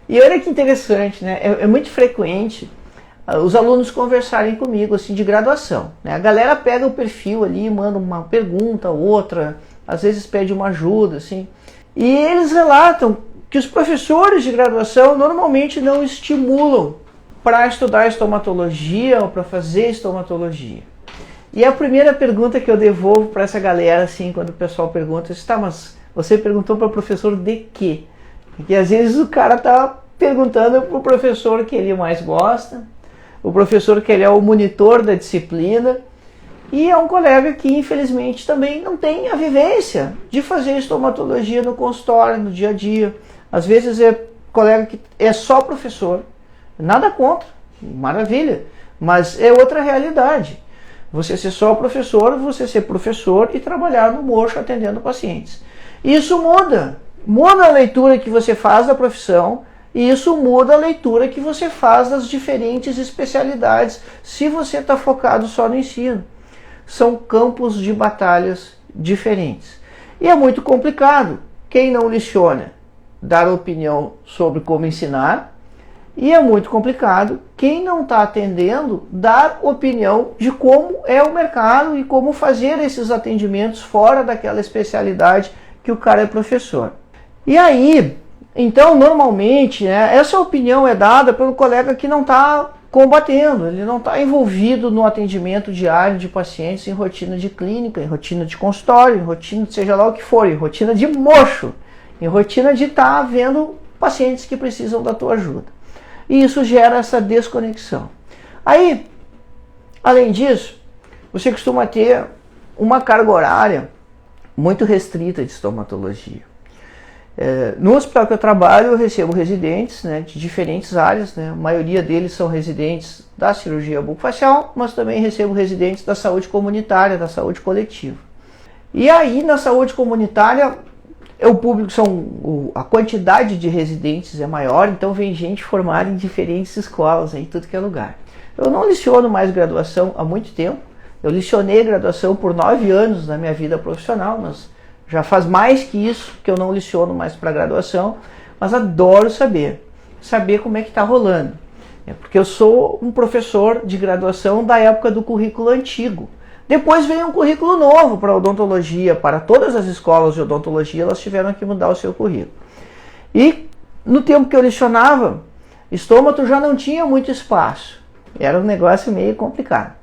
E olha que interessante, né? É muito frequente os alunos conversarem comigo, assim, de graduação, né? A galera pega o perfil ali, manda uma pergunta, outra, às vezes pede uma ajuda, assim. E eles relatam que os professores de graduação normalmente não estimulam para estudar estomatologia ou para fazer estomatologia. E a primeira pergunta que eu devolvo para essa galera, assim, quando o pessoal pergunta, tá, mas você perguntou para o professor de quê? Porque às vezes o cara tá perguntando para o professor que ele mais gosta, o professor que ele é o monitor da disciplina, e é um colega que infelizmente também não tem a vivência de fazer estomatologia no consultório, no dia a dia. Às vezes é colega que é só professor, nada contra, maravilha, mas é outra realidade. Você ser só professor, você ser professor e trabalhar no mocho atendendo pacientes. Isso muda a leitura que você faz da profissão, e isso muda a leitura que você faz das diferentes especialidades, se você está focado só no ensino. São campos de batalhas diferentes. E é muito complicado, quem não leciona, dar opinião sobre como ensinar, e é muito complicado quem não está atendendo dar opinião de como é o mercado e como fazer esses atendimentos fora daquela especialidade que o cara é professor. E aí, então, normalmente, né, essa opinião é dada pelo colega que não está combatendo, ele não está envolvido no atendimento diário de pacientes em rotina de clínica, em rotina de consultório, em rotina de seja lá o que for, em rotina de mocho, em rotina de estar vendo pacientes que precisam da tua ajuda. E isso gera essa desconexão. Aí, além disso, você costuma ter uma carga horária muito restrita de estomatologia. No hospital que eu trabalho, eu recebo residentes, né, de diferentes áreas, né, a maioria deles são residentes da cirurgia bucofacial, mas também recebo residentes da saúde comunitária, da saúde coletiva. E aí, na saúde comunitária, o público a quantidade de residentes é maior, então vem gente formada em diferentes escolas, em tudo que é lugar. Eu não leciono mais graduação há muito tempo, eu lecionei graduação por 9 anos na minha vida profissional, mas já faz mais que isso que eu não leciono mais para graduação, mas adoro saber como é que está rolando. Porque eu sou um professor de graduação da época do currículo antigo. Depois veio um currículo novo para odontologia, para todas as escolas de odontologia, elas tiveram que mudar o seu currículo. E no tempo que eu lecionava, estômato já não tinha muito espaço, era um negócio meio complicado.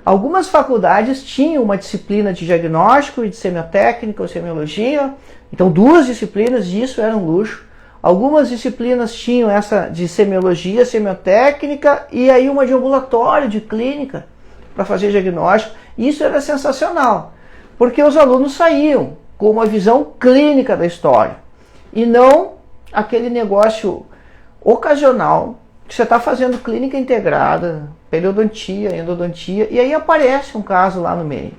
Algumas faculdades tinham uma disciplina de diagnóstico e de semiotécnica ou semiologia, então 2 disciplinas, e isso era um luxo. Algumas disciplinas tinham essa de semiologia, semiotécnica, e aí uma de ambulatório, de clínica, para fazer diagnóstico. Isso era sensacional, porque os alunos saíam com uma visão clínica da história, e não aquele negócio ocasional, que você está fazendo clínica integrada, periodontia, endodontia, e aí aparece um caso lá no meio.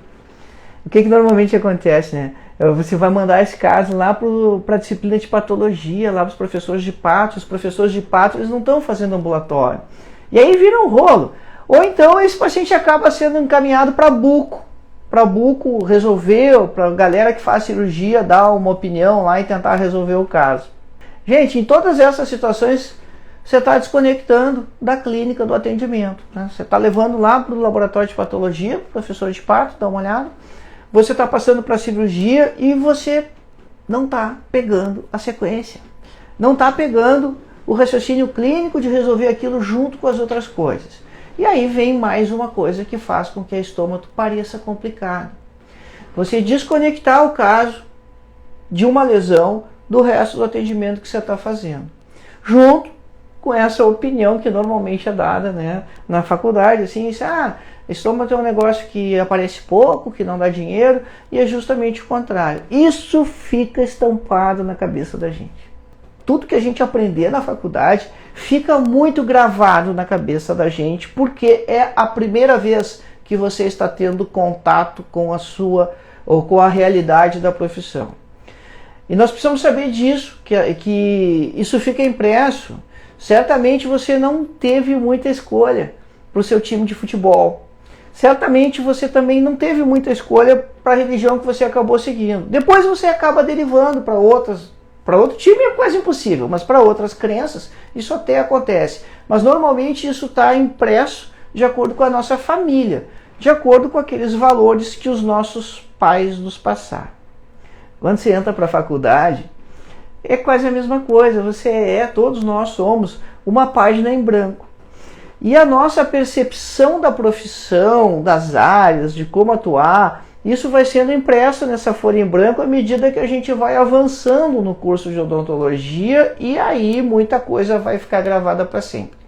O que normalmente acontece, né? Você vai mandar esse caso lá para a disciplina de patologia, lá para os professores de pato. Os professores de pato, eles não estão fazendo ambulatório. E aí vira um rolo. Ou então esse paciente acaba sendo encaminhado para buco. Para buco resolver, para a galera que faz cirurgia dar uma opinião lá e tentar resolver o caso. Gente, em todas essas situações, você está desconectando da clínica, do atendimento, né? Você está levando lá para o laboratório de patologia, professor de parto, dá uma olhada. Você está passando para a cirurgia e você não está pegando a sequência. Não está pegando o raciocínio clínico de resolver aquilo junto com as outras coisas. E aí vem mais uma coisa que faz com que a estômato pareça complicado. Você desconectar o caso de uma lesão do resto do atendimento que você está fazendo. Junto com essa opinião que normalmente é dada, né, na faculdade, assim, estômago é um negócio que aparece pouco, que não dá dinheiro, e é justamente o contrário. Isso fica estampado na cabeça da gente. Tudo que a gente aprender na faculdade fica muito gravado na cabeça da gente, porque é a primeira vez que você está tendo contato com a sua, ou com a realidade da profissão. E nós precisamos saber disso, que isso fica impresso. Certamente você não teve muita escolha para o seu time de futebol. Certamente você também não teve muita escolha para a religião que você acabou seguindo. Depois você acaba derivando para outras Para outro time é quase impossível, mas para outras crenças isso até acontece. Mas normalmente isso está impresso de acordo com a nossa família, de acordo com aqueles valores que os nossos pais nos passaram. Quando você entra para a faculdade, é quase a mesma coisa. Todos nós somos uma página em branco. E a nossa percepção da profissão, das áreas, de como atuar, isso vai sendo impresso nessa folha em branco à medida que a gente vai avançando no curso de odontologia, e aí muita coisa vai ficar gravada para sempre.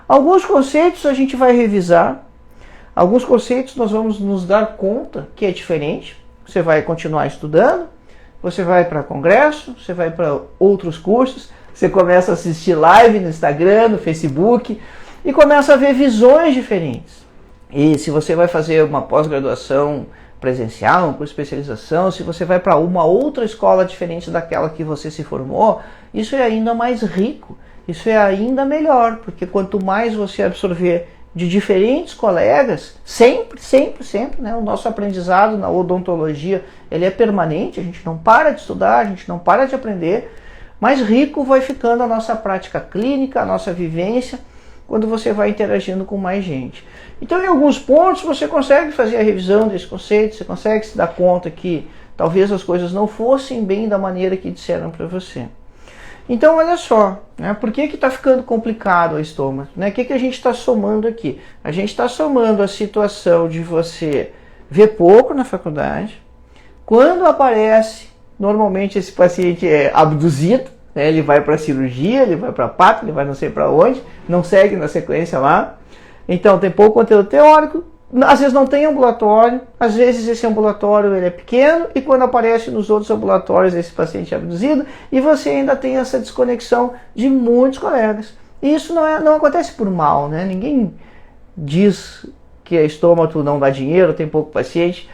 Alguns conceitos a gente vai revisar, alguns conceitos nós vamos nos dar conta que é diferente. Você vai continuar estudando, você vai para congresso, você vai para outros cursos, você começa a assistir live no Instagram, no Facebook, e começa a ver visões diferentes. E se você vai fazer uma pós-graduação presencial, um curso de especialização, se você vai para uma outra escola diferente daquela que você se formou, isso é ainda mais rico, isso é ainda melhor, porque quanto mais você absorver de diferentes colegas, sempre, né? O nosso aprendizado na odontologia, ele é permanente, a gente não para de estudar, a gente não para de aprender, mais rico vai ficando a nossa prática clínica, a nossa vivência, quando você vai interagindo com mais gente. Então, em alguns pontos, você consegue fazer a revisão desse conceito, você consegue se dar conta que talvez as coisas não fossem bem da maneira que disseram para você. Então, olha só, né? Por que está ficando complicado a estômago? Né? O que a gente está somando aqui? A gente está somando a situação de você ver pouco na faculdade. Quando aparece, normalmente esse paciente é abduzido, né? Ele vai para a cirurgia, ele vai para a pata, ele vai não sei para onde, não segue na sequência lá. Então tem pouco conteúdo teórico, às vezes não tem ambulatório, às vezes esse ambulatório ele é pequeno, e quando aparece nos outros ambulatórios esse paciente é abduzido, e você ainda tem essa desconexão de muitos colegas. E isso não acontece por mal, né? Ninguém diz que estômago não dá dinheiro, tem pouco paciente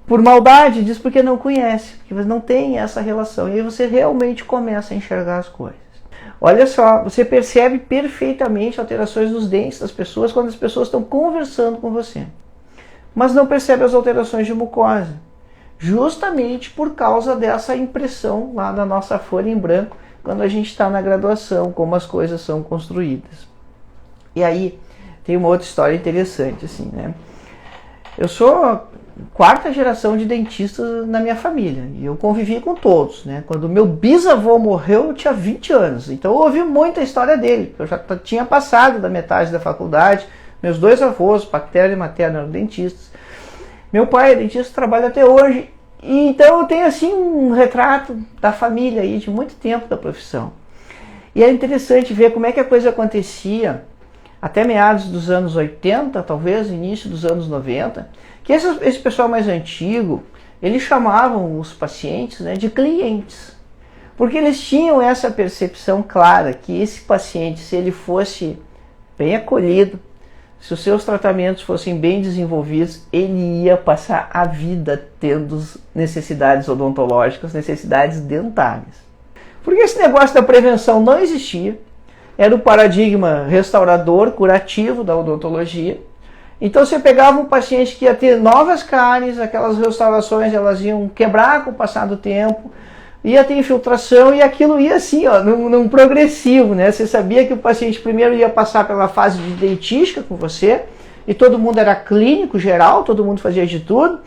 por maldade, diz porque não conhece, porque não tem essa relação, e aí você realmente começa a enxergar as coisas. Olha só, você percebe perfeitamente alterações nos dentes das pessoas quando as pessoas estão conversando com você, mas não percebe as alterações de mucosa, justamente por causa dessa impressão lá da nossa folha em branco, quando a gente está na graduação, como as coisas são construídas. E aí, tem uma outra história interessante, assim, né? Eu sou quarta geração de dentistas na minha família, e eu convivi com todos, né? Quando meu bisavô morreu, eu tinha 20 anos, então eu ouvi muita história dele, eu já tinha passado da metade da faculdade, meus dois avós, paterno e materno, eram dentistas, meu pai é dentista, trabalha até hoje, e então eu tenho assim um retrato da família aí, de muito tempo da profissão. E é interessante ver como é que a coisa acontecia até meados dos anos 80, talvez, início dos anos 90, que esse pessoal mais antigo, eles chamavam os pacientes, né, de clientes. Porque eles tinham essa percepção clara que esse paciente, se ele fosse bem acolhido, se os seus tratamentos fossem bem desenvolvidos, ele ia passar a vida tendo necessidades odontológicas, necessidades dentárias. Porque esse negócio da prevenção não existia, era o paradigma restaurador, curativo da odontologia. Então você pegava um paciente que ia ter novas cáries, aquelas restaurações elas iam quebrar com o passar do tempo, ia ter infiltração, e aquilo ia assim, ó, num progressivo, né? Você sabia que o paciente primeiro ia passar pela fase de dentística com você, e todo mundo era clínico geral, todo mundo fazia de tudo.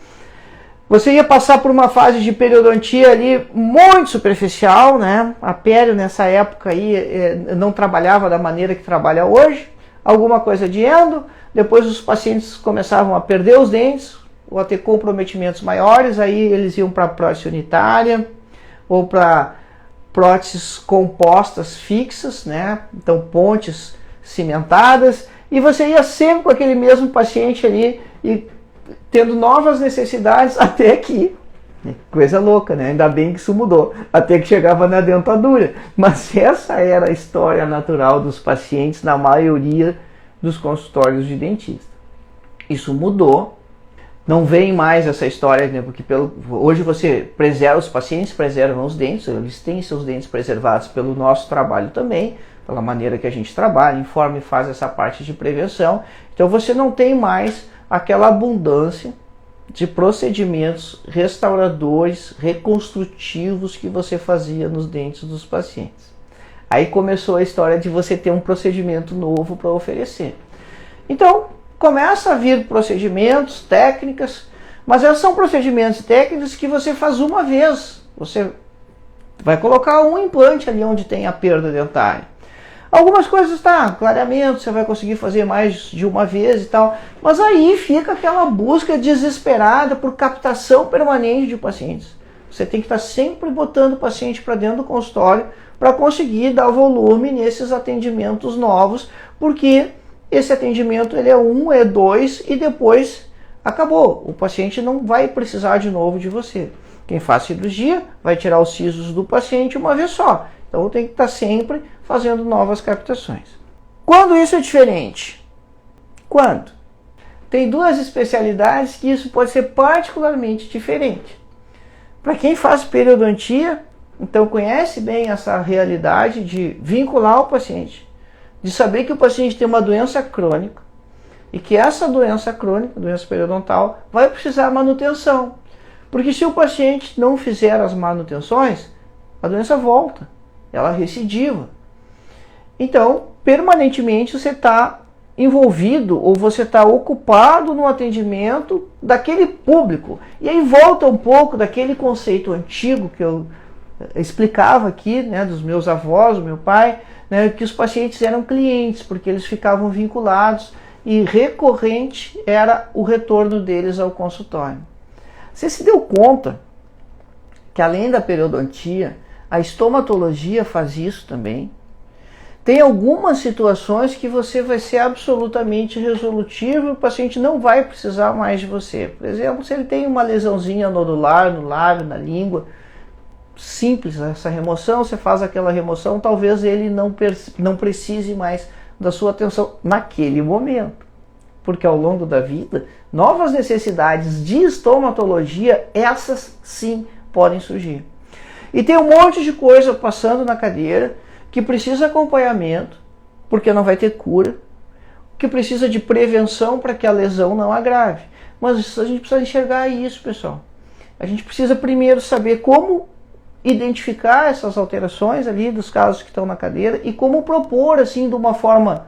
Você ia passar por uma fase de periodontia ali muito superficial, né? A pério nessa época aí não trabalhava da maneira que trabalha hoje, alguma coisa de endo. Depois os pacientes começavam a perder os dentes, ou a ter comprometimentos maiores, aí eles iam para prótese unitária, ou para próteses compostas fixas, né? Então pontes cimentadas, e você ia sempre com aquele mesmo paciente ali, e tendo novas necessidades até que, coisa louca, né? Ainda bem que isso mudou, até que chegava na dentadura. Mas essa era a história natural dos pacientes na maioria dos consultórios de dentista. Isso mudou, não vem mais essa história, né? Porque hoje você preserva os pacientes, preservam os dentes, eles têm seus dentes preservados pelo nosso trabalho também, pela maneira que a gente trabalha, informa e faz essa parte de prevenção. Então você não tem mais aquela abundância de procedimentos restauradores, reconstrutivos que você fazia nos dentes dos pacientes. Aí começou a história de você ter um procedimento novo para oferecer. Então, começa a vir procedimentos, técnicas, mas elas são procedimentos e técnicas que você faz uma vez. Você vai colocar um implante ali onde tem a perda dentária. Algumas coisas, clareamento, você vai conseguir fazer mais de uma vez e tal, mas aí fica aquela busca desesperada por captação permanente de pacientes. Você tem que estar sempre botando o paciente para dentro do consultório para conseguir dar volume nesses atendimentos novos, porque esse atendimento ele é 1, é 2 e depois acabou. O paciente não vai precisar de novo de você. Quem faz cirurgia vai tirar os sisos do paciente uma vez só. Então tem que estar sempre fazendo novas captações. Quando isso é diferente? Quando? Tem duas especialidades que isso pode ser particularmente diferente. Para quem faz periodontia, então conhece bem essa realidade de vincular o paciente, de saber que o paciente tem uma doença crônica e que essa doença crônica, doença periodontal, vai precisar manutenção. Porque se o paciente não fizer as manutenções, a doença volta, ela recidiva. Então, permanentemente você está envolvido ou você está ocupado no atendimento daquele público. E aí volta um pouco daquele conceito antigo que eu explicava aqui, né, dos meus avós, do meu pai, né, que os pacientes eram clientes, porque eles ficavam vinculados e recorrente era o retorno deles ao consultório. Você se deu conta que além da periodontia, a estomatologia faz isso também? Tem algumas situações que você vai ser absolutamente resolutivo e o paciente não vai precisar mais de você. Por exemplo, se ele tem uma lesãozinha nodular no lábio, na língua, simples essa remoção, você faz aquela remoção, talvez ele não precise mais da sua atenção naquele momento. Porque ao longo da vida, novas necessidades de estomatologia, essas sim podem surgir. E tem um monte de coisa passando na cadeira que precisa acompanhamento, porque não vai ter cura, que precisa de prevenção para que a lesão não agrave. Mas a gente precisa enxergar isso, pessoal. A gente precisa primeiro saber como identificar essas alterações ali dos casos que estão na cadeira e como propor assim de uma forma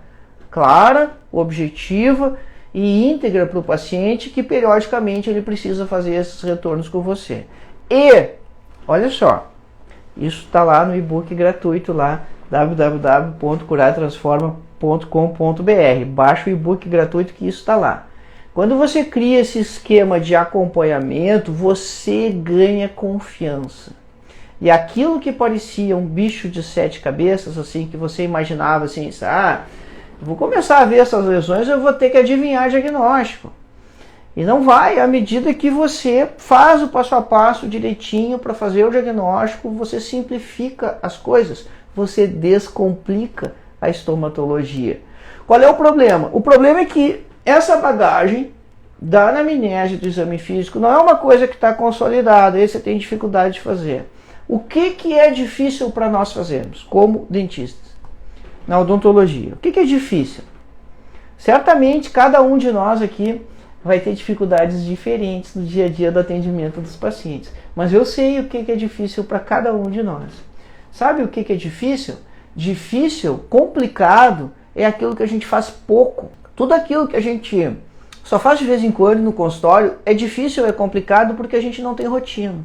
clara, objetiva e íntegra para o paciente que periodicamente ele precisa fazer esses retornos com você. E, olha só, isso está lá no e-book gratuito lá, www.curartransforma.com.br. Baixa o e-book gratuito que isso está lá. Quando você cria esse esquema de acompanhamento, você ganha confiança. E aquilo que parecia um bicho de 7 cabeças, assim, que você imaginava assim, vou começar a ver essas lesões, eu vou ter que adivinhar diagnóstico. E não vai, à medida que você faz o passo a passo direitinho para fazer o diagnóstico, você simplifica as coisas, você descomplica a estomatologia. Qual é o problema? O problema é que essa bagagem da anamnese do exame físico não é uma coisa que está consolidada, aí você tem dificuldade de fazer. O que é difícil para nós fazermos, como dentistas, na odontologia? O que é difícil? Certamente cada um de nós aqui vai ter dificuldades diferentes no dia a dia do atendimento dos pacientes. Mas eu sei o que é difícil para cada um de nós. Sabe o que é difícil? Difícil, complicado, é aquilo que a gente faz pouco. Tudo aquilo que a gente só faz de vez em quando no consultório é difícil, é complicado porque a gente não tem rotina.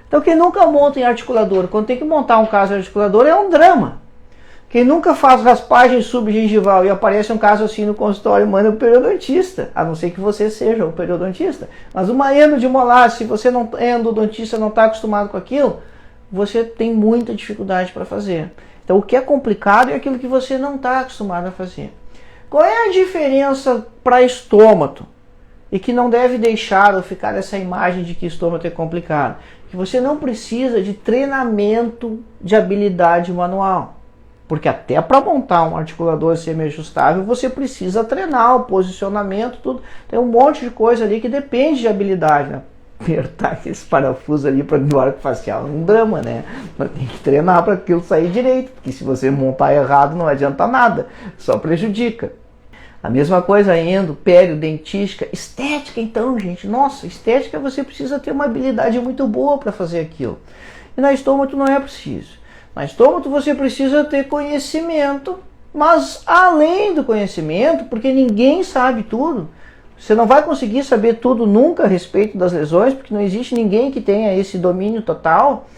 Então quem nunca monta em articulador, quando tem que montar um caso em articulador, é um drama. Quem nunca faz raspagem subgengival e aparece um caso assim no consultório, manda o periodontista, a não ser que você seja o periodontista. Mas uma endo de molar, se você não é endodontista, não está acostumado com aquilo, você tem muita dificuldade para fazer. Então o que é complicado é aquilo que você não está acostumado a fazer. Qual é a diferença para estômato? E que não deve deixar ou ficar essa imagem de que estômato é complicado. Que você não precisa de treinamento de habilidade manual. Porque até para montar um articulador semi-ajustável, você precisa treinar o posicionamento, tudo. Tem um monte de coisa ali que depende de habilidade, né? Apertar aqueles parafusos ali para o arco facial é um drama, né? Mas tem que treinar para aquilo sair direito, porque se você montar errado não adianta nada, só prejudica. A mesma coisa endo, pério, dentística, estética então, gente. Nossa, estética você precisa ter uma habilidade muito boa para fazer aquilo. E na estômago não é preciso. Na estômago você precisa ter conhecimento, mas além do conhecimento, porque ninguém sabe tudo, você não vai conseguir saber tudo nunca a respeito das lesões, porque não existe ninguém que tenha esse domínio total.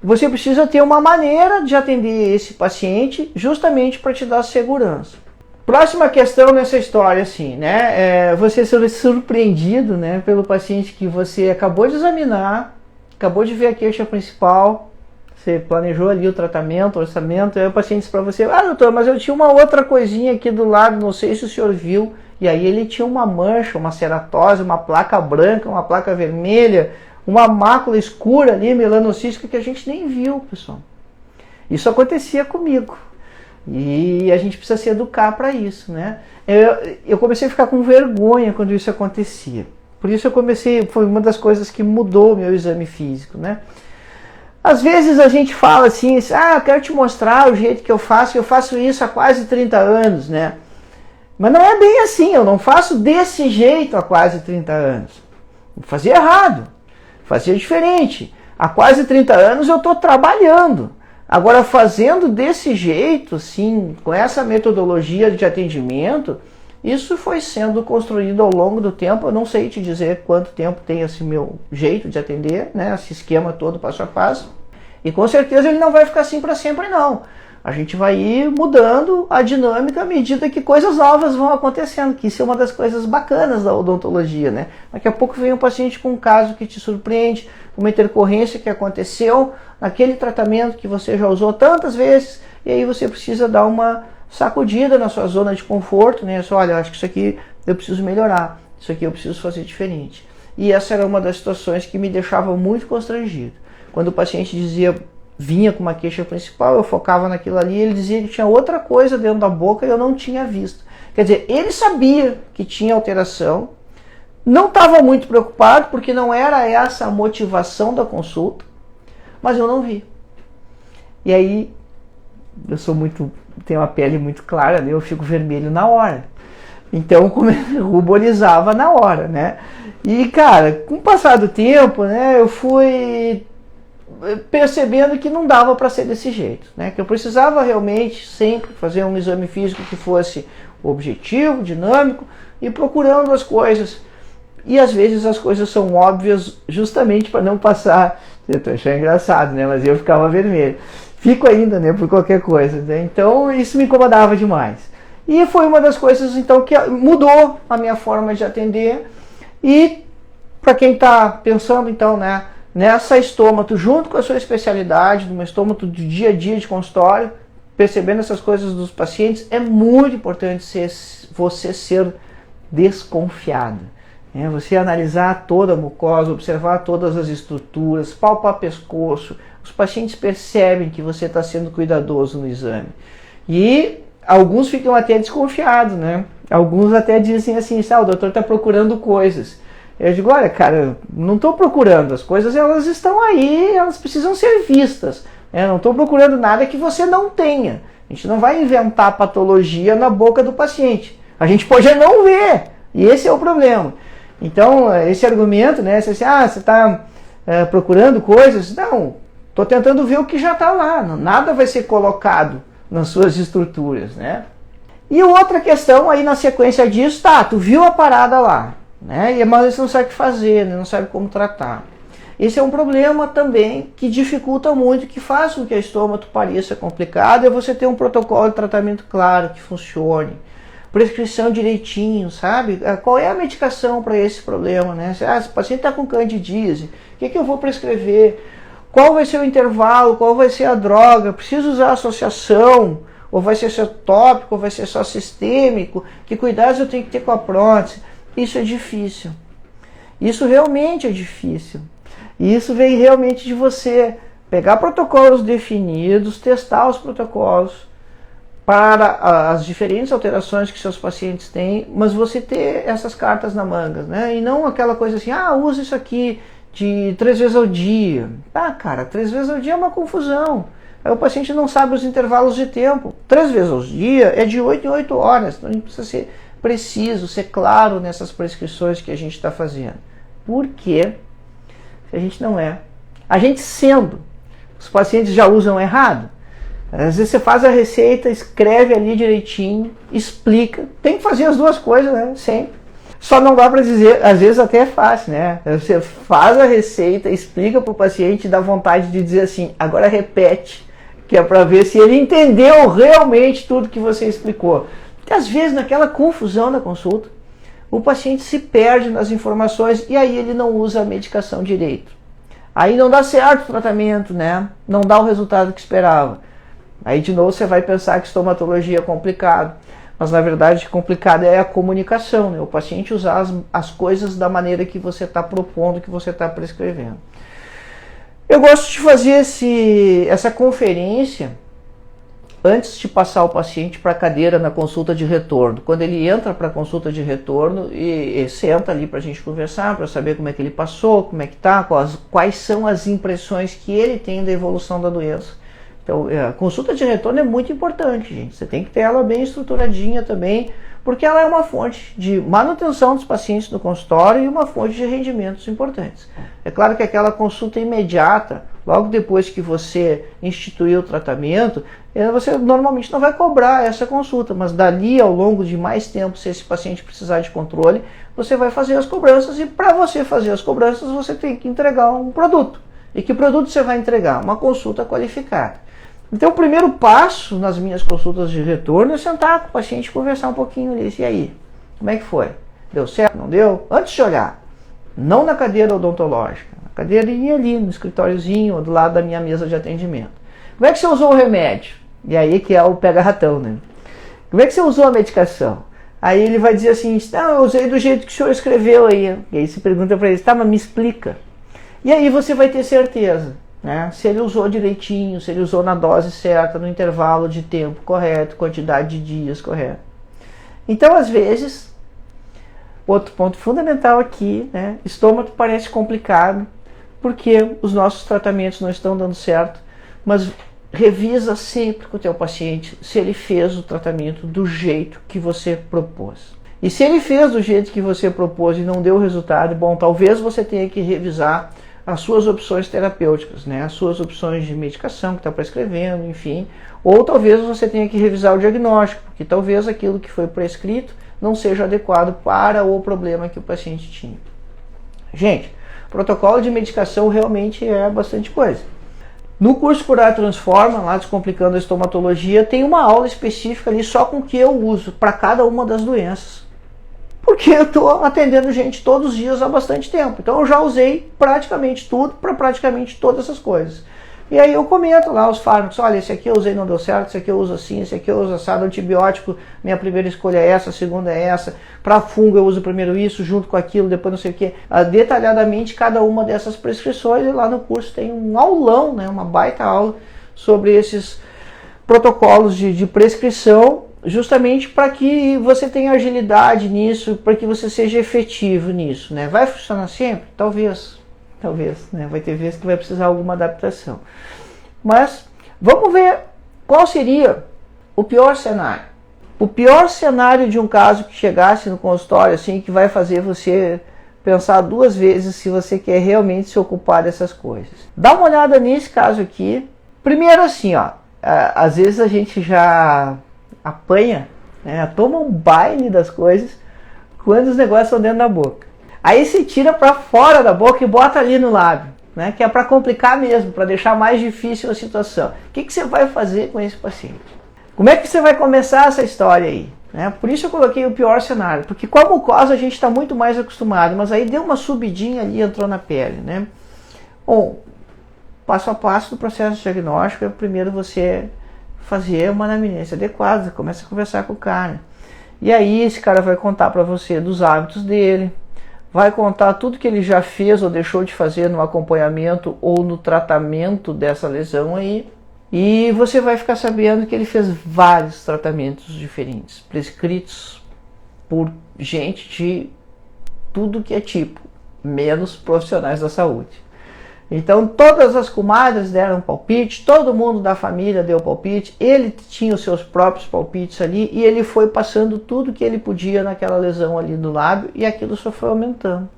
Você precisa ter uma maneira de atender esse paciente justamente para te dar segurança. Próxima questão nessa história, assim, né? Você ser surpreendido, né, pelo paciente que você acabou de examinar, acabou de ver a queixa principal, você planejou ali o tratamento, o orçamento, e aí o paciente diz para você, doutor, mas eu tinha uma outra coisinha aqui do lado, não sei se o senhor viu, e aí ele tinha uma mancha, uma ceratose, uma placa branca, uma placa vermelha, uma mácula escura ali, melanocística, que a gente nem viu, pessoal. Isso acontecia comigo. E a gente precisa se educar para isso, né? Eu comecei a ficar com vergonha quando isso acontecia. Por isso foi uma das coisas que mudou o meu exame físico, né? Às vezes a gente fala assim, eu quero te mostrar o jeito que eu faço isso há quase 30 anos, né? Mas não é bem assim, eu não faço desse jeito há quase 30 anos. Eu fazia errado, fazia diferente. Há quase 30 anos eu estou trabalhando. Agora, fazendo desse jeito, sim, com essa metodologia de atendimento, isso foi sendo construído ao longo do tempo. Eu não sei te dizer quanto tempo tem esse meu jeito de atender, né, esse esquema todo passo a passo. E com certeza ele não vai ficar assim para sempre, não. A gente vai ir mudando a dinâmica à medida que coisas novas vão acontecendo, que isso é uma das coisas bacanas da odontologia, né? Daqui a pouco vem um paciente com um caso que te surpreende, uma intercorrência que aconteceu naquele tratamento que você já usou tantas vezes, e aí você precisa dar uma sacudida na sua zona de conforto, né? Olha, acho que isso aqui eu preciso melhorar, isso aqui eu preciso fazer diferente. E essa era uma das situações que me deixava muito constrangido. Quando o paciente vinha com uma queixa principal, eu focava naquilo ali, ele dizia que tinha outra coisa dentro da boca e eu não tinha visto. Quer dizer, ele sabia que tinha alteração, não estava muito preocupado, porque não era essa a motivação da consulta, mas eu não vi. E aí, tenho uma pele muito clara, né? Eu fico vermelho na hora. Então, ruborizava na hora, né? E, cara, com o passar do tempo, né, eu fui percebendo que não dava para ser desse jeito, né? Que eu precisava realmente sempre fazer um exame físico que fosse objetivo, dinâmico e procurando as coisas. E às vezes as coisas são óbvias justamente para não passar. Eu tô achando engraçado, né? Mas eu ficava vermelho. Fico ainda, né? Por qualquer coisa, né? Então isso me incomodava demais. E foi uma das coisas então que mudou a minha forma de atender. E para quem está pensando então, né, nessa estômago, junto com a sua especialidade, numa estômago de dia a dia de consultório, percebendo essas coisas dos pacientes, é muito importante você ser desconfiado. Você analisar toda a mucosa, observar todas as estruturas, palpar pescoço. Os pacientes percebem que você está sendo cuidadoso no exame. E alguns ficam até desconfiados, né? Alguns até dizem assim, o doutor está procurando coisas. Eu digo, olha, cara, não estou procurando, as coisas elas estão aí, elas precisam ser vistas. Não estou procurando nada que você não tenha. A gente não vai inventar patologia na boca do paciente. A gente pode não ver, e esse é o problema. Então, esse argumento, né, você está procurando coisas, não, estou tentando ver o que já está lá, nada vai ser colocado nas suas estruturas, né? E outra questão aí na sequência disso, tu viu a parada lá, né? Mas você não sabe o que fazer, né? Não sabe como tratar. Esse é um problema também que dificulta muito, que faz com que a estômago pareça complicado, é você ter um protocolo de tratamento claro, que funcione. Prescrição direitinho, sabe? Qual é a medicação para esse problema, né? Se o paciente está com candidíase, o que eu vou prescrever? Qual vai ser o intervalo? Qual vai ser a droga? Preciso usar associação? Ou vai ser só tópico? Ou vai ser só sistêmico? Que cuidados eu tenho que ter com a prótese? Isso é difícil. Isso realmente é difícil. E isso vem realmente de você pegar protocolos definidos, testar os protocolos para as diferentes alterações que seus pacientes têm, mas você ter essas cartas na manga, né? E não aquela coisa assim, usa isso aqui de 3 vezes ao dia. Cara, 3 vezes ao dia é uma confusão. Aí o paciente não sabe os intervalos de tempo. 3 vezes ao dia é de 8 em 8 horas. Então a gente precisa ser preciso, ser claro nessas prescrições que a gente está fazendo. Por quê? Se a gente não é. A gente sendo, os pacientes já usam errado. Às vezes você faz a receita, escreve ali direitinho, explica. Tem que fazer as duas coisas, né? Sempre. Só não dá para dizer, às vezes até é fácil, né? Você faz a receita, explica para o paciente e dá vontade de dizer assim, agora repete, que é para ver se ele entendeu realmente tudo que você explicou. Porque às vezes naquela confusão da consulta, o paciente se perde nas informações e aí ele não usa a medicação direito. Aí não dá certo o tratamento, né? Não dá o resultado que esperava. Aí de novo você vai pensar que estomatologia é complicado. Mas na verdade complicado é a comunicação, né? O paciente usar as coisas da maneira que você está propondo, que você está prescrevendo. Eu gosto de fazer essa conferência antes de passar o paciente para a cadeira na consulta de retorno. Quando ele entra para a consulta de retorno e senta ali para a gente conversar, para saber como é que ele passou, como é que está, quais são as impressões que ele tem da evolução da doença. Então, a consulta de retorno é muito importante, gente. Você tem que ter ela bem estruturadinha também, porque ela é uma fonte de manutenção dos pacientes no consultório e uma fonte de rendimentos importantes. É claro que aquela consulta imediata, logo depois que você instituiu o tratamento, você normalmente não vai cobrar essa consulta, mas dali ao longo de mais tempo, se esse paciente precisar de controle, você vai fazer as cobranças e para você fazer as cobranças você tem que entregar um produto. E que produto você vai entregar? Uma consulta qualificada. Então o primeiro passo nas minhas consultas de retorno é sentar com o paciente e conversar um pouquinho ali. E aí, como é que foi? Deu certo? Não deu? Antes de olhar, não na cadeira odontológica, na cadeirinha ali, no escritóriozinho, do lado da minha mesa de atendimento. Como é que você usou o remédio? E aí que é o pega-ratão, né? Como é que você usou a medicação? Aí ele vai dizer assim, não, eu usei do jeito que o senhor escreveu aí. E aí você pergunta para ele, tá, mas me explica. E aí você vai ter certeza. Né? Se ele usou direitinho, se ele usou na dose certa, no intervalo de tempo correto, quantidade de dias correto. Então, às vezes, outro ponto fundamental aqui, né? Estômago parece complicado, porque os nossos tratamentos não estão dando certo, mas revisa sempre com o teu paciente se ele fez o tratamento do jeito que você propôs. E se ele fez do jeito que você propôs e não deu resultado, bom, talvez você tenha que revisar as suas opções terapêuticas, né? As suas opções de medicação que está prescrevendo, enfim. Ou talvez você tenha que revisar o diagnóstico, porque talvez aquilo que foi prescrito não seja adequado para o problema que o paciente tinha. Gente, protocolo de medicação realmente é bastante coisa. No curso Curar Transforma, lá Descomplicando a Estomatologia, tem uma aula específica ali só com o que eu uso para cada uma das doenças. Porque eu estou atendendo gente todos os dias há bastante tempo. Então eu já usei praticamente tudo para praticamente todas essas coisas. E aí eu comento lá os fármacos. Olha, esse aqui eu usei não deu certo, esse aqui eu uso assim, esse aqui eu uso assado, antibiótico, minha primeira escolha é essa, a segunda é essa. Para fungo eu uso primeiro isso, junto com aquilo, depois não sei o que. Detalhadamente cada uma dessas prescrições. E lá no curso tem um aulão, né, uma baita aula sobre esses protocolos de prescrição, justamente para que você tenha agilidade nisso, para que você seja efetivo nisso, né? Vai funcionar sempre? Talvez, né? Vai ter vezes que vai precisar de alguma adaptação. Mas vamos ver qual seria o pior cenário. O pior cenário de um caso que chegasse no consultório, assim, que vai fazer você pensar 2 vezes se você quer realmente se ocupar dessas coisas. Dá uma olhada nesse caso aqui. Primeiro assim, ó, às vezes a gente já apanha, né, toma um baile das coisas quando os negócios estão dentro da boca. Aí se tira para fora da boca e bota ali no lábio, né, que é para complicar mesmo, para deixar mais difícil a situação. O que você vai fazer com esse paciente? Como é que você vai começar essa história aí? Né? Por isso eu coloquei o pior cenário, porque com a mucosa a gente está muito mais acostumado, mas aí deu uma subidinha ali e entrou na pele. Né? Bom, passo a passo do processo diagnóstico é primeiro você fazer uma anamnese adequada, começa a conversar com o cara. E aí esse cara vai contar para você dos hábitos dele, vai contar tudo que ele já fez ou deixou de fazer no acompanhamento ou no tratamento dessa lesão aí. E você vai ficar sabendo que ele fez vários tratamentos diferentes, prescritos por gente de tudo que é tipo, menos profissionais da saúde. Então todas as comadres deram palpite, todo mundo da família deu palpite, ele tinha os seus próprios palpites ali e ele foi passando tudo que ele podia naquela lesão ali do lábio e aquilo só foi aumentando.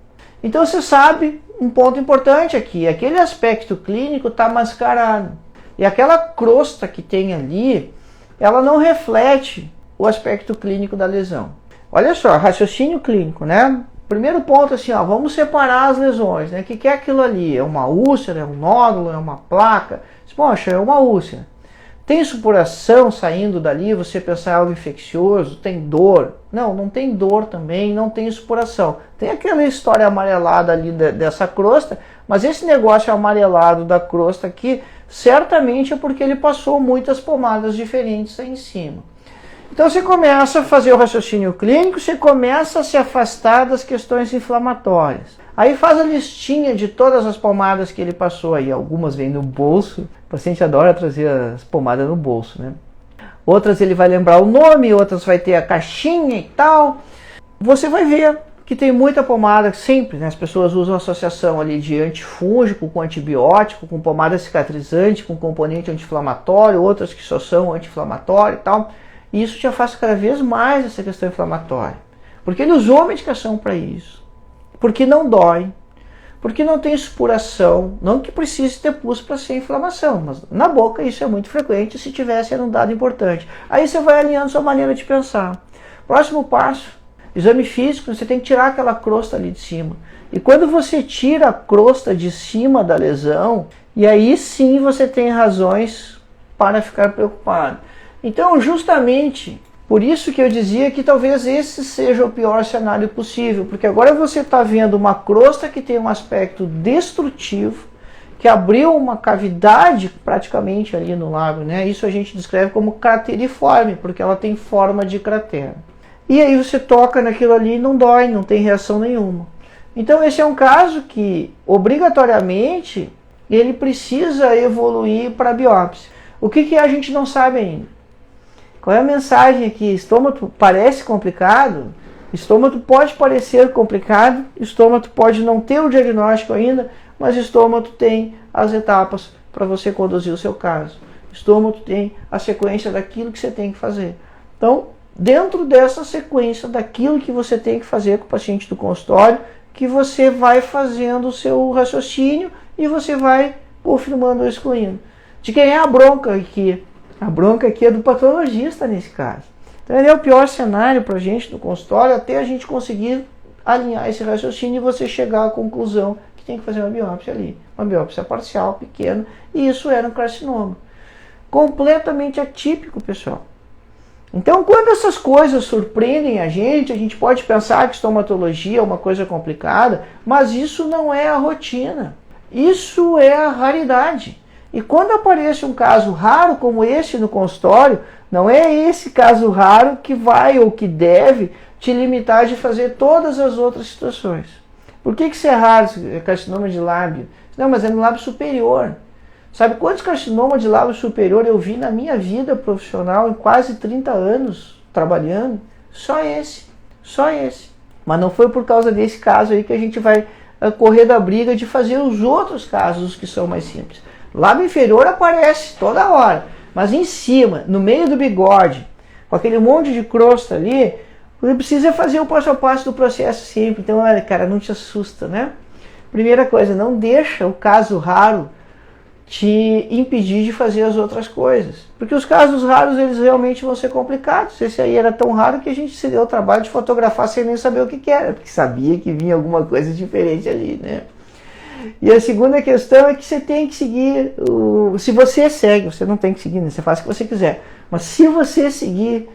Então você sabe um ponto importante aqui, aquele aspecto clínico está mascarado e aquela crosta que tem ali, ela não reflete o aspecto clínico da lesão. Olha só, raciocínio clínico, né? Primeiro ponto assim, ó, vamos separar as lesões, né? O que é aquilo ali? É uma úlcera, é um nódulo, é uma placa? Poxa, é uma úlcera. Tem supuração saindo dali, você pensar em algo infeccioso, tem dor? Não, não tem dor também, não tem supuração. Tem aquela história amarelada ali dessa crosta, mas esse negócio amarelado da crosta aqui, certamente é porque ele passou muitas pomadas diferentes aí em cima. Então você começa a fazer o raciocínio clínico, você começa a se afastar das questões inflamatórias. Aí faz a listinha de todas as pomadas que ele passou aí. Algumas vêm no bolso, o paciente adora trazer as pomadas no bolso, né? Outras ele vai lembrar o nome, outras vai ter a caixinha e tal. Você vai ver que tem muita pomada, sempre, né? As pessoas usam associação ali de antifúngico com antibiótico, com pomada cicatrizante, com componente anti-inflamatório, outras que só são anti-inflamatório e tal. E isso te afasta cada vez mais essa questão inflamatória. Porque ele usou a medicação para isso. Porque não dói. Porque não tem supuração. Não que precise ter pus para ser inflamação. Mas na boca isso é muito frequente. Se tivesse era um dado importante. Aí você vai alinhando sua maneira de pensar. Próximo passo. Exame físico. Você tem que tirar aquela crosta ali de cima. E quando você tira a crosta de cima da lesão. E aí sim você tem razões para ficar preocupado. Então, justamente por isso que eu dizia que talvez esse seja o pior cenário possível, porque agora você está vendo uma crosta que tem um aspecto destrutivo, que abriu uma cavidade praticamente ali no lábio, né? Isso a gente descreve como crateriforme, porque ela tem forma de cratera. E aí você toca naquilo ali e não dói, não tem reação nenhuma. Então esse é um caso que, obrigatoriamente, ele precisa evoluir para a biópsia. O que a gente não sabe ainda? Qual é a mensagem aqui? Estômago parece complicado, estômago pode parecer complicado, estômago pode não ter o diagnóstico ainda, mas estômago tem as etapas para você conduzir o seu caso. Estômago tem a sequência daquilo que você tem que fazer. Então, dentro dessa sequência daquilo que você tem que fazer com o paciente do consultório, que você vai fazendo o seu raciocínio e você vai confirmando ou excluindo. De quem é a bronca aqui? A bronca aqui é do patologista nesse caso. Então ele é o pior cenário para a gente do consultório até a gente conseguir alinhar esse raciocínio e você chegar à conclusão que tem que fazer uma biópsia ali. Uma biópsia parcial, pequena, e isso era um carcinoma. Completamente atípico, pessoal. Então quando essas coisas surpreendem a gente pode pensar que estomatologia é uma coisa complicada, mas isso não é a rotina. Isso é a raridade. E quando aparece um caso raro como esse no consultório, não é esse caso raro que vai ou que deve te limitar de fazer todas as outras situações. Por que isso é raro, carcinoma de lábio? Não, mas é no lábio superior. Sabe quantos carcinomas de lábio superior eu vi na minha vida profissional em quase 30 anos trabalhando? Só esse. Só esse. Mas não foi por causa desse caso aí que a gente vai correr da briga de fazer os outros casos, os que são mais simples. Lábio inferior aparece toda hora, mas em cima, no meio do bigode, com aquele monte de crosta ali, você precisa fazer o passo a passo do processo sempre. Então, olha, cara, não te assusta, né? Primeira coisa, não deixa o caso raro te impedir de fazer as outras coisas. Porque os casos raros, eles realmente vão ser complicados. Esse aí era tão raro que a gente se deu o trabalho de fotografar sem nem saber o que era, porque sabia que vinha alguma coisa diferente ali, né? E a segunda questão é que você tem que seguir, se você segue, você não tem que seguir, né? Você faz o que você quiser, mas se você seguir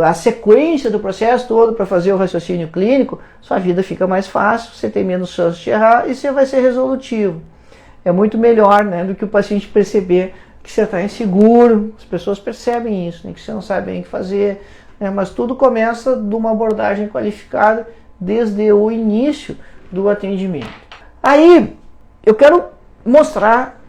a sequência do processo todo para fazer o raciocínio clínico, sua vida fica mais fácil, você tem menos chance de errar e você vai ser resolutivo. É muito melhor, né, do que o paciente perceber que você está inseguro. As pessoas percebem isso, né, que você não sabe bem o que fazer, né, mas tudo começa de uma abordagem qualificada desde o início do atendimento. Aí, eu quero mostrar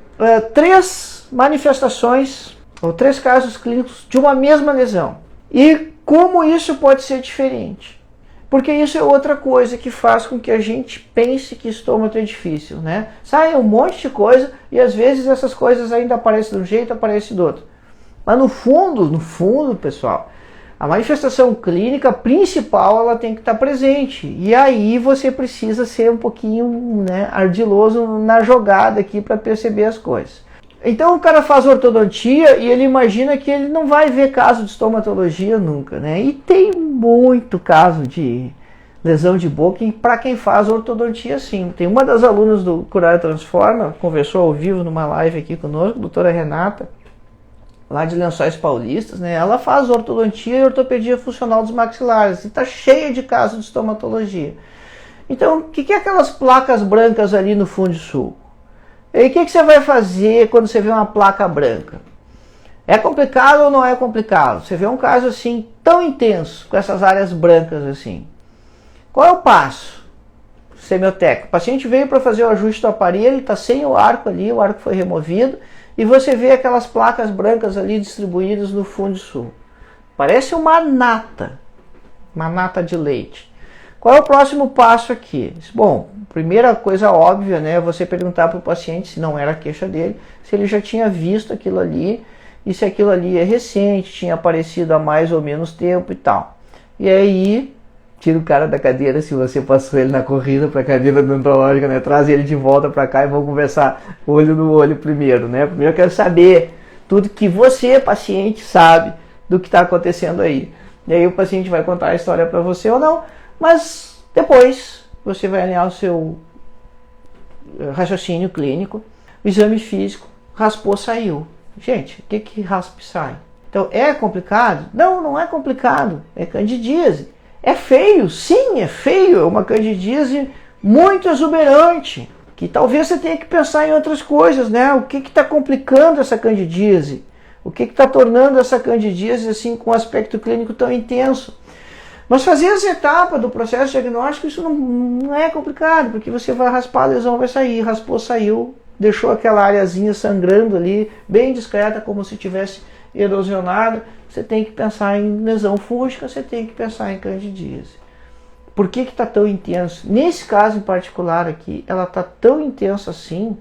3 manifestações, ou 3 casos clínicos de uma mesma lesão. E como isso pode ser diferente. Porque isso é outra coisa que faz com que a gente pense que estômago é difícil, né? Sai um monte de coisa e às vezes essas coisas ainda aparecem de um jeito, aparecem do outro. Mas no fundo, pessoal, a manifestação clínica principal ela tem que estar presente. E aí você precisa ser um pouquinho, né, ardiloso na jogada aqui para perceber as coisas. Então o cara faz ortodontia e ele imagina que ele não vai ver caso de estomatologia nunca, né? E tem muito caso de lesão de boca para quem faz ortodontia sim. Tem uma das alunas do Curar Transforma, conversou ao vivo numa live aqui conosco, a doutora Renata, lá de Lençóis Paulistas, né? Ela faz ortodontia e ortopedia funcional dos maxilares e está cheia de casos de estomatologia. Então, o que é aquelas placas brancas ali no fundo sul? E o que você vai fazer quando você vê uma placa branca? É complicado ou não é complicado? Você vê um caso assim tão intenso, com essas áreas brancas assim. Qual é o passo? Semioteca. O paciente veio para fazer o ajuste do aparelho, está sem o arco ali, o arco foi removido, e você vê aquelas placas brancas ali distribuídas no fundo sul. Parece uma nata de leite. Qual é o próximo passo aqui? Bom, primeira coisa óbvia, né, é você perguntar para o paciente, se não era a queixa dele, se ele já tinha visto aquilo ali, e se aquilo ali é recente, tinha aparecido há mais ou menos tempo e tal. E aí, tira o cara da cadeira, se você passou ele na corrida para a cadeira odontológica, né, traz ele de volta para cá e vamos conversar olho no olho primeiro, né? Primeiro eu quero saber tudo que você, paciente, sabe do que está acontecendo aí. E aí o paciente vai contar a história para você ou não, mas depois você vai alinhar o seu raciocínio clínico, o exame físico, raspou, saiu. Gente, o que raspa e sai? Então, é complicado? Não, não é complicado. É candidíase. É feio? Sim, é feio. É uma candidíase muito exuberante. Que talvez você tenha que pensar em outras coisas, né? O que está complicando essa candidíase? O que está tornando essa candidíase assim, com um aspecto clínico tão intenso? Mas fazer essa etapa do processo diagnóstico, isso não é complicado, porque você vai raspar, a lesão vai sair, raspou, saiu, deixou aquela areazinha sangrando ali, bem discreta, como se tivesse erosionado. Você tem que pensar em lesão fúngica, você tem que pensar em candidíase. Por que está tão intenso? Nesse caso em particular aqui, ela está tão intensa assim,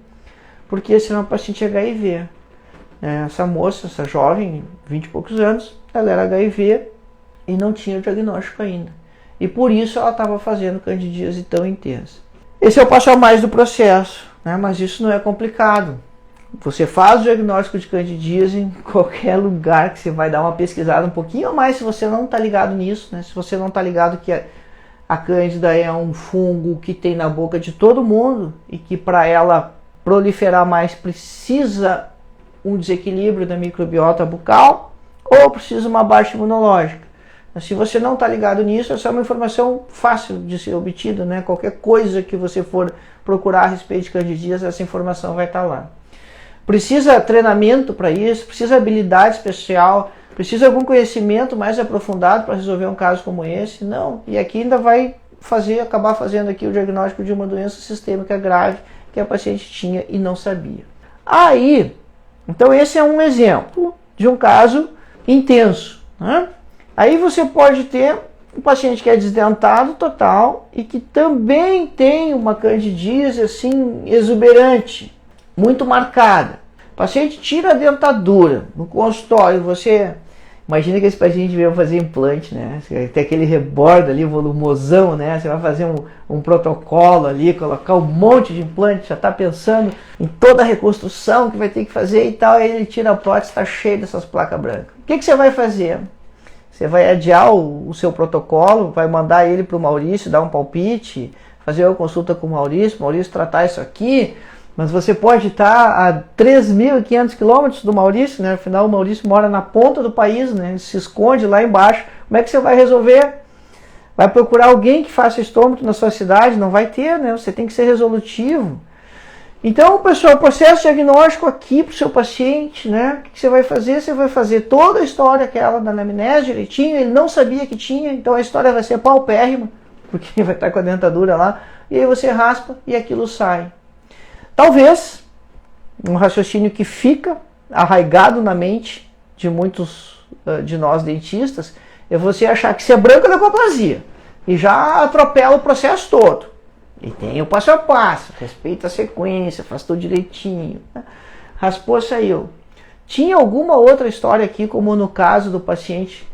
porque esse é uma paciente HIV. Essa moça, essa jovem, 20 e poucos anos, ela era HIV, e não tinha o diagnóstico ainda. E por isso ela estava fazendo candidíase tão intensa. Esse é o passo a mais do processo, né? Mas isso não é complicado. Você faz o diagnóstico de candidíase em qualquer lugar que você vai dar uma pesquisada um pouquinho a mais se você não está ligado nisso, né? Se você não está ligado que a cândida é um fungo que tem na boca de todo mundo e que para ela proliferar mais precisa um desequilíbrio da microbiota bucal ou precisa uma baixa imunológica. Se você não está ligado nisso, essa é uma informação fácil de ser obtida, né? Qualquer coisa que você for procurar a respeito de candidíase, essa informação vai estar lá. Precisa treinamento para isso, precisa habilidade especial, precisa algum conhecimento mais aprofundado para resolver um caso como esse? Não. E aqui ainda vai acabar fazendo aqui o diagnóstico de uma doença sistêmica grave que a paciente tinha e não sabia. Aí, então esse é um exemplo de um caso intenso, né? Aí você pode ter um paciente que é desdentado total e que também tem uma candidíase assim exuberante, muito marcada. O paciente tira a dentadura no consultório, você imagina que esse paciente veio fazer implante, né? Você vai ter aquele rebordo ali, volumosão, né? Você vai fazer um protocolo ali, colocar um monte de implante, já está pensando em toda a reconstrução que vai ter que fazer e tal, aí ele tira a prótese, está cheio dessas placas brancas. O que você vai fazer? Você vai adiar o seu protocolo, vai mandar ele para o Maurício dar um palpite, fazer uma consulta com o Maurício tratar isso aqui, mas você pode estar a 3.500 quilômetros do Maurício, né? Afinal o Maurício mora na ponta do país, né? Ele se esconde lá embaixo. Como é que você vai resolver? Vai procurar alguém que faça estômago na sua cidade? Não vai ter, né? Você tem que ser resolutivo. Então, pessoal, o processo diagnóstico aqui para o seu paciente, né? O que você vai fazer? Você vai fazer toda a história aquela da anamnese direitinho, ele não sabia que tinha, então a história vai ser paupérrima, porque vai estar com a dentadura lá, e aí você raspa e aquilo sai. Talvez, um raciocínio que fica arraigado na mente de muitos de nós dentistas, é você achar que se é branco é leucoplasia. e já atropela o processo todo. E tem o passo a passo, respeita a sequência, faz tudo direitinho. Raspou, saiu. Tinha alguma outra história aqui, como no caso do paciente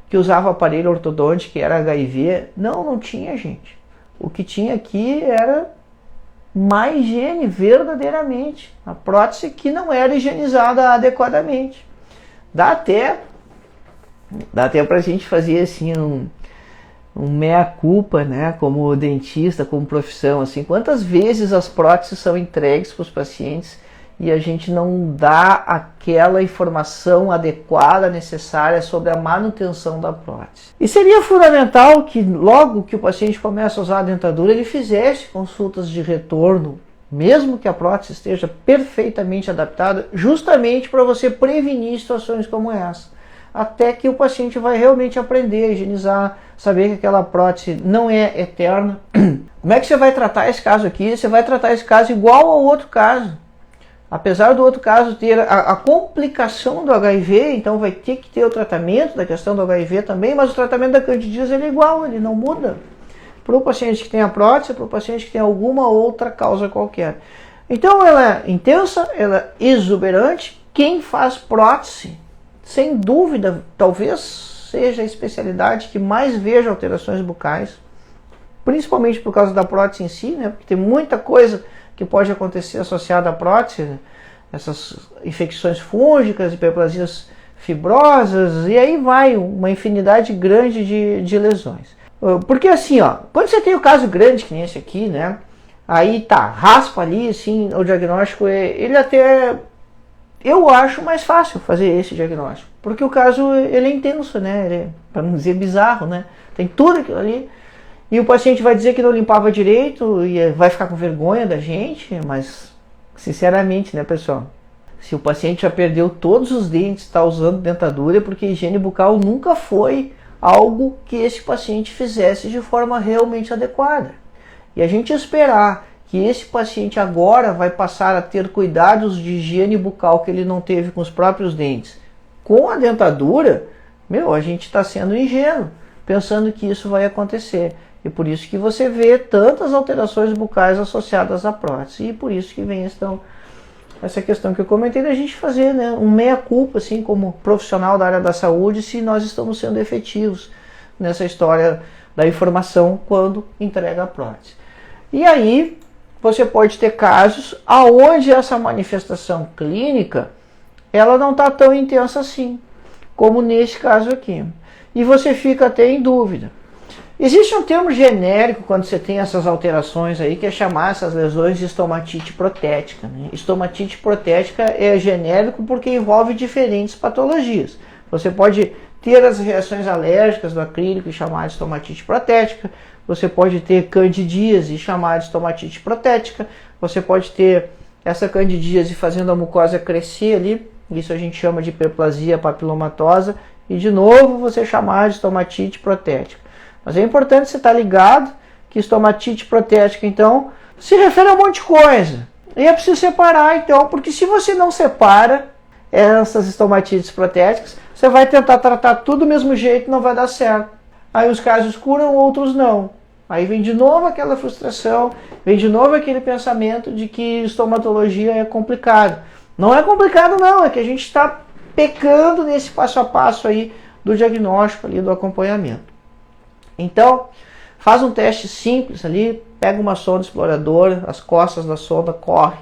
que usava aparelho ortodôntico, que era HIV? Não tinha, gente. O que tinha aqui era má higiene, verdadeiramente. A prótese que não era higienizada adequadamente. Dá até pra gente fazer assim um meia-culpa, né, como dentista, como profissão, assim, quantas vezes as próteses são entregues para os pacientes e a gente não dá aquela informação adequada, necessária sobre a manutenção da prótese. E seria fundamental que logo que o paciente começa a usar a dentadura, ele fizesse consultas de retorno, mesmo que a prótese esteja perfeitamente adaptada, justamente para você prevenir situações como essa. Até que o paciente vai realmente aprender a higienizar, saber que aquela prótese não é eterna. Como é que você vai tratar esse caso aqui? Você vai tratar esse caso igual ao outro caso. Apesar do outro caso ter a complicação do HIV, então vai ter que ter o tratamento da questão do HIV também, mas o tratamento da candidíase ele é igual, ele não muda. Para o paciente que tem a prótese, para o paciente que tem alguma outra causa qualquer. Então ela é intensa, ela é exuberante. Quem faz prótese, sem dúvida, talvez seja a especialidade que mais veja alterações bucais, principalmente por causa da prótese em si, né? Porque tem muita coisa que pode acontecer associada à prótese, né? Essas infecções fúngicas, hiperplasias fibrosas, e aí vai uma infinidade grande de lesões. Porque assim, ó, quando você tem o caso grande, que nem esse aqui, né? Aí tá, raspa ali, assim, o diagnóstico, ele até... Eu acho mais fácil fazer esse diagnóstico, porque o caso ele é intenso, né? Para não dizer bizarro, né? Tem tudo aquilo ali. E o paciente vai dizer que não limpava direito e vai ficar com vergonha da gente, mas sinceramente, né, pessoal? Se o paciente já perdeu todos os dentes, está usando dentadura, é porque a higiene bucal nunca foi algo que esse paciente fizesse de forma realmente adequada. E a gente esperar que esse paciente agora vai passar a ter cuidados de higiene bucal que ele não teve com os próprios dentes, com a dentadura, a gente está sendo ingênuo, pensando que isso vai acontecer. E por isso que você vê tantas alterações bucais associadas à prótese. E por isso que vem essa questão que eu comentei da gente fazer, né, um meia-culpa, assim, como profissional da área da saúde, se nós estamos sendo efetivos nessa história da informação quando entrega a prótese. E aí você pode ter casos aonde essa manifestação clínica ela não está tão intensa assim, como nesse caso aqui. E você fica até em dúvida. Existe um termo genérico quando você tem essas alterações aí, que é chamar essas lesões de estomatite protética, né? Estomatite protética é genérico porque envolve diferentes patologias. Você pode ter as reações alérgicas do acrílico e chamar de estomatite protética. Você pode ter candidíase e chamar de estomatite protética. Você pode ter essa candidíase fazendo a mucosa crescer ali. Isso a gente chama de hiperplasia papilomatosa. E de novo você chamar de estomatite protética. Mas é importante você estar ligado que estomatite protética, então, se refere a um monte de coisa. E é preciso separar, então, porque se você não separa essas estomatites protéticas, você vai tentar tratar tudo do mesmo jeito e não vai dar certo. Aí os casos curam, outros não. Aí vem de novo aquela frustração, vem de novo aquele pensamento de que estomatologia é complicado. Não é complicado não, é que a gente está pecando nesse passo a passo aí do diagnóstico, ali do acompanhamento. Então, faz um teste simples ali, pega uma sonda exploradora, as costas da sonda corre.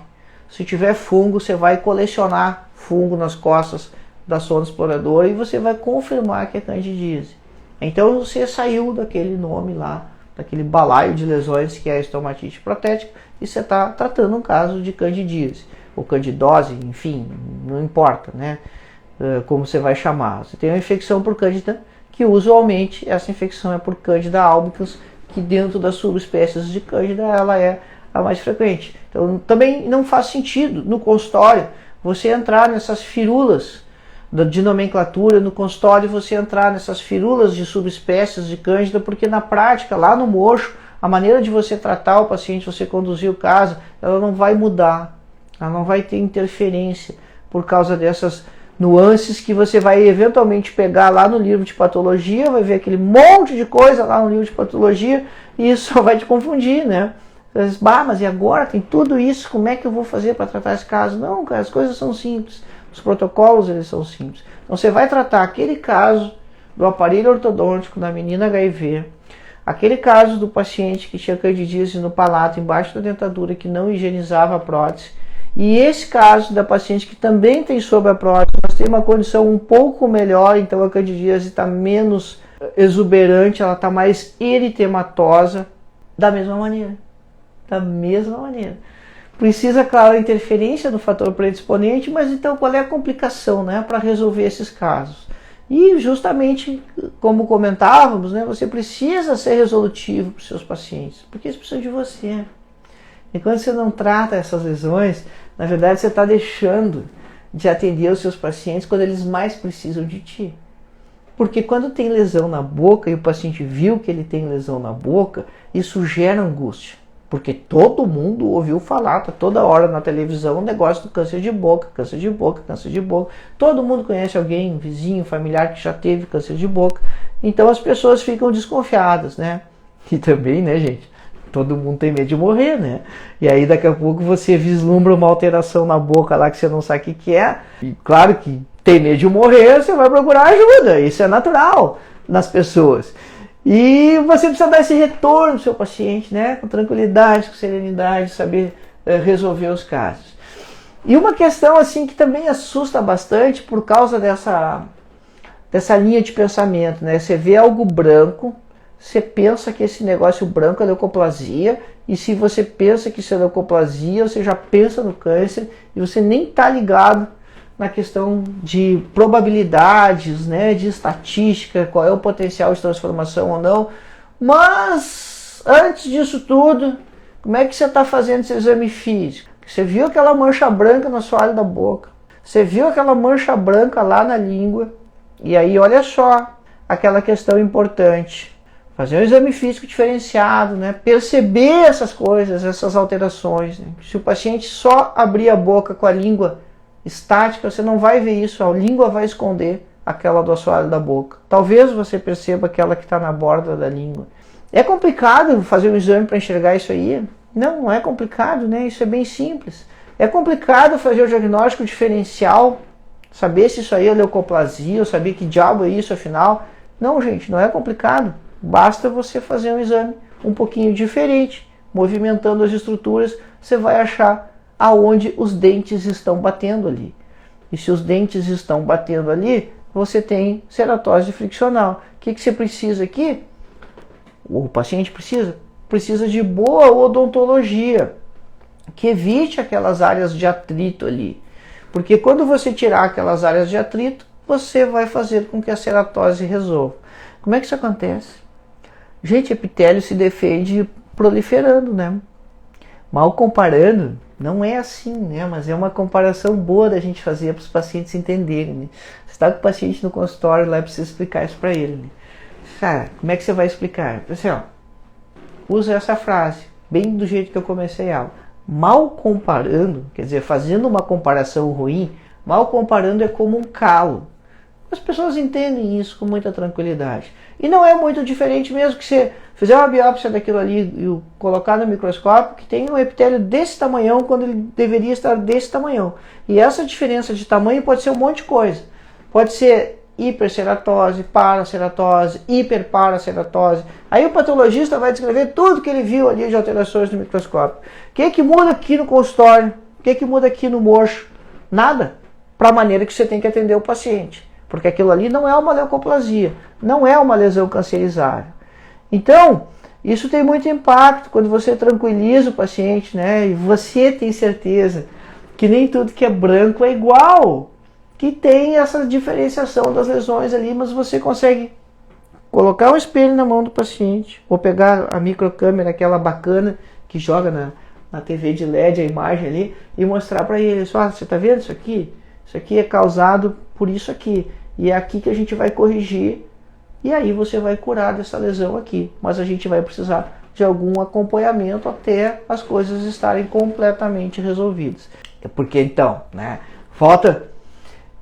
Se tiver fungo, você vai colecionar fungo nas costas da sonda exploradora e você vai confirmar que é candidíase. Então você saiu daquele nome lá, daquele balaio de lesões que é a estomatite protética, e você está tratando um caso de candidíase, ou candidose, enfim, não importa, né? Como você vai chamar. Você tem uma infecção por cândida, que usualmente essa infecção é por Candida albicans, que dentro das subespécies de Candida ela é a mais frequente. Então também não faz sentido no consultório você entrar nessas firulas de nomenclatura, no consultório você entrar nessas firulas de subespécies de Candida, porque na prática, lá no mocho, a maneira de você tratar o paciente, você conduzir o caso, ela não vai mudar, ela não vai ter interferência por causa dessas nuances que você vai eventualmente pegar lá no livro de patologia, vai ver aquele monte de coisa lá no livro de patologia e isso só vai te confundir, né? Você diz, bah, mas e agora? Tem tudo isso, como é que eu vou fazer para tratar esse caso? Não, cara, as coisas são simples, os protocolos eles são simples. Então você vai tratar aquele caso do aparelho ortodôntico na menina HIV, aquele caso do paciente que tinha candidíase no palato embaixo da dentadura que não higienizava a prótese, e esse caso da paciente que também tem sobre a prótese, mas tem uma condição um pouco melhor, então a candidíase está menos exuberante, ela está mais eritematosa, da mesma maneira. Da mesma maneira. Precisa, claro, a interferência do fator predisponente, mas então qual é a complicação, né, para resolver esses casos? E justamente, como comentávamos, né, você precisa ser resolutivo para os seus pacientes, porque eles precisam de você. E quando você não trata essas lesões, na verdade você está deixando de atender os seus pacientes quando eles mais precisam de ti. Porque quando tem lesão na boca e o paciente viu que ele tem lesão na boca, isso gera angústia. Porque todo mundo ouviu falar, tá toda hora na televisão, o negócio do câncer de boca, câncer de boca, câncer de boca. Todo mundo conhece alguém, um vizinho, familiar que já teve câncer de boca. Então as pessoas ficam desconfiadas, né? E também, né, gente? Todo mundo tem medo de morrer, né? E aí daqui a pouco você vislumbra uma alteração na boca lá que você não sabe o que é. E claro que tem medo de morrer, você vai procurar ajuda. Isso é natural nas pessoas. E você precisa dar esse retorno ao seu paciente, né? Com tranquilidade, com serenidade, saber resolver os casos. E uma questão assim que também assusta bastante por causa dessa linha de pensamento, né? Você vê algo branco, você pensa que esse negócio branco é leucoplasia, e se você pensa que isso é leucoplasia, você já pensa no câncer e você nem está ligado na questão de probabilidades, né, de estatística, qual é o potencial de transformação ou não. Mas, antes disso tudo, como é que você está fazendo esse exame físico? Você viu aquela mancha branca no assoalho da boca, você viu aquela mancha branca lá na língua, e aí olha só aquela questão importante. Fazer um exame físico diferenciado, né? Perceber essas coisas, essas alterações. Né? Se o paciente só abrir a boca com a língua estática, você não vai ver isso, a língua vai esconder aquela do assoalho da boca. Talvez você perceba aquela que está na borda da língua. É complicado fazer um exame para enxergar isso aí? Não, não é complicado, né? Isso é bem simples. É complicado fazer o diagnóstico diferencial, saber se isso aí é leucoplasia, ou saber que diabo é isso afinal. Não, gente, não é complicado. Basta você fazer um exame um pouquinho diferente, movimentando as estruturas, você vai achar aonde os dentes estão batendo ali. E se os dentes estão batendo ali, você tem ceratose friccional. O que você precisa aqui? O paciente precisa de boa odontologia, que evite aquelas áreas de atrito ali. Porque quando você tirar aquelas áreas de atrito, você vai fazer com que a ceratose resolva. Como é que isso acontece? Gente, epitélio se defende proliferando, né? Mal comparando, não é assim, né? Mas é uma comparação boa da gente fazer para os pacientes entenderem, né? Você está com o paciente no consultório lá e precisa explicar isso para ele, né? Cara, como é que você vai explicar? Assim, ó, usa essa frase, bem do jeito que eu comecei a aula. Mal comparando, quer dizer, fazendo uma comparação ruim, mal comparando é como um calo. As pessoas entendem isso com muita tranquilidade. E não é muito diferente mesmo que você fizer uma biópsia daquilo ali e colocar no microscópio, que tem um epitélio desse tamanhão quando ele deveria estar desse tamanhão. E essa diferença de tamanho pode ser um monte de coisa. Pode ser hiperceratose, paraceratose, hiperparaceratose. Aí o patologista vai descrever tudo que ele viu ali de alterações no microscópio. O que muda aqui no consultório? O que muda aqui no mocho? Nada. Para a maneira que você tem que atender o paciente. Porque aquilo ali não é uma leucoplasia, não é uma lesão cancerizária. Então, isso tem muito impacto quando você tranquiliza o paciente, né? E você tem certeza que nem tudo que é branco é igual, que tem essa diferenciação das lesões ali, mas você consegue colocar um espelho na mão do paciente, ou pegar a microcâmera, aquela bacana que joga na TV de LED a imagem ali, e mostrar para ele, só, você está vendo isso aqui? Isso aqui é causado por isso aqui. E é aqui que a gente vai corrigir. E aí você vai curar dessa lesão aqui. Mas a gente vai precisar de algum acompanhamento até as coisas estarem completamente resolvidas. Porque então, né? Falta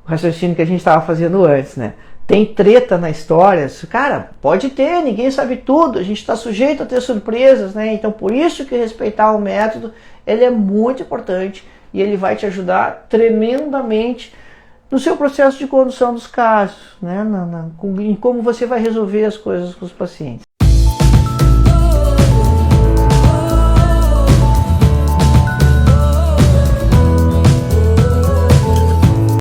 o raciocínio que a gente estava fazendo antes, né? Tem treta na história? Cara, pode ter, ninguém sabe tudo, a gente está sujeito a ter surpresas, né? Então por isso que respeitar o método, ele é muito importante e ele vai te ajudar tremendamente no seu processo de condução dos casos, né? Em como você vai resolver as coisas com os pacientes.